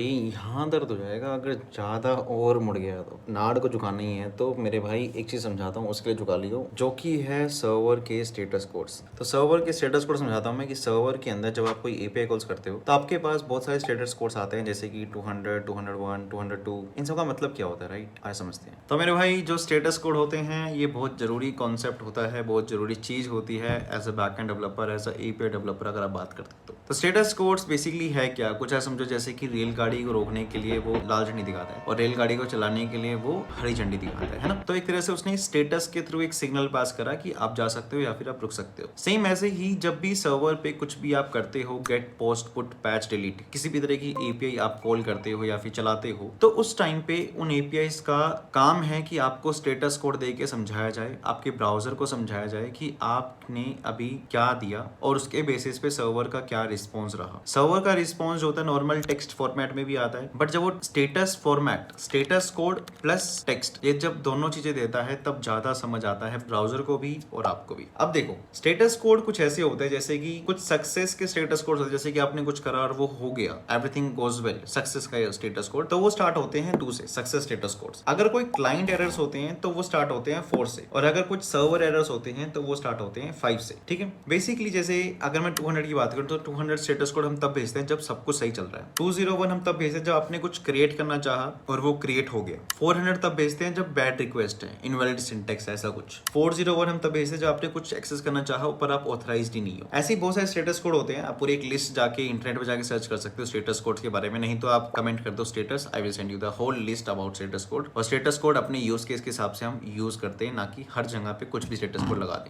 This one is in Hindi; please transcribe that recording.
भाई यहाँ दर्द हो जाएगा अगर ज़्यादा और मुड़ गया तो। नाड़ को झुकाना ही है तो मेरे भाई एक चीज़ समझाता हूँ, उसके लिए झुका लियो, जो कि है सर्वर के स्टेटस कोड्स। तो सर्वर के स्टेटस कोड समझाता हूँ मैं कि सर्वर के अंदर जब आप कोई एपीआई कॉल्स करते हो तो आपके पास बहुत सारे स्टेटस कोड्स आते हैं, जैसे कि 200, 201, 202। इन सब का मतलब क्या होता है, राइट? आज समझते हैं। तो मेरे भाई जो स्टेटस कोड होते हैं ये बहुत जरूरी कॉन्सेप्ट होता है, बहुत जरूरी चीज़ होती है as a backend developer, as a API developer अगर आप बात करते हो तो स्टेटस कोड्स बेसिकली है क्या, कुछ ऐसा समझो जैसे कि रेलगाड़ी को रोकने के लिए वो लाल झंडी दिखाता है और रेलगाड़ी को चलाने के लिए वो हरी झंडी दिखाता है ना। तो एक तरह से उसने स्टेटस के थ्रू एक सिग्नल पास करा कि आप जा सकते हो या फिर आप रुक सकते हो। सेम ऐसे ही जब भी सर्वर पे कुछ भी आप करते हो, get, post, put, patch, delete, किसी भी तरह की एपीआई आप कॉल करते हो या फिर चलाते हो, तो उस टाइम पे उन एपीआईज का काम है कि आपको स्टेटस कोड दे के समझाया जाए, आपके ब्राउजर को समझाया जाए कि आपने अभी क्या दिया और उसके बेसिस पे सर्वर का क्या रिस्पॉन्स रहा। सर्वर का रिस्पॉन्स जो होता है नॉर्मल टेक्स्ट फॉर्मेट में भी आता है, बट जब वो status format, status code plus text, ये जब दोनों चीजें देता है तब ज्यादा समझ आता है ब्राउजर को भी और आपको भी। अब देखो स्टेटस कोड कुछ ऐसे होते हैं जैसे कि कुछ सक्सेस के स्टेटस कोड होते हैं, जैसे कि आपने कुछ करा और वो हो गया, एवरीथिंग गोज वेल, सक्सेस का स्टेटस कोड, तो वो स्टार्ट होते हैं 2 से, सक्सेस स्टेटस कोड्स। अगर कोई क्लाइंट एरर्स होते हैं तो वो स्टार्ट होते हैं 4 से, और अगर कुछ सर्वर एरर्स होते हैं तो वो स्टार्ट होते हैं 5 से। ठीक है, बेसिकली जैसे अगर मैं 200 की बात करूं तो 200 स्टेटस कोड हम तब भेजते हैं जब सब कुछ सही चल रहा है। 201 हम तब भेजते हैं जब आपने कुछ क्रिएट करना चाहा और वो क्रिएट हो गया। 400 तब भेजते हैं जब बैड रिक्वेस्ट है, इनवैलिड सिंटेक्स ऐसा कुछ। 401 हम तब भेजते हैं जब आपने कुछ एक्सेस करना चाहा पर आप ऑथराइज्ड ही नहीं हो। ऐसे बहुत सारे स्टेटस कोड होते हैं, आप पूरी एक लिस्ट जाके इंटरनेट पे जाके सर्च कर सकते हो स्टेटस कोड के बारे में, नहीं तो आप कमेंट कर दो status, I will send you the whole list about status code. और स्टेटस कोड अपने यूज केस के हिसाब से हम यूज करते हैं, ना कि हर जगह पे कुछ भी स्टेटस कोड लगा दें।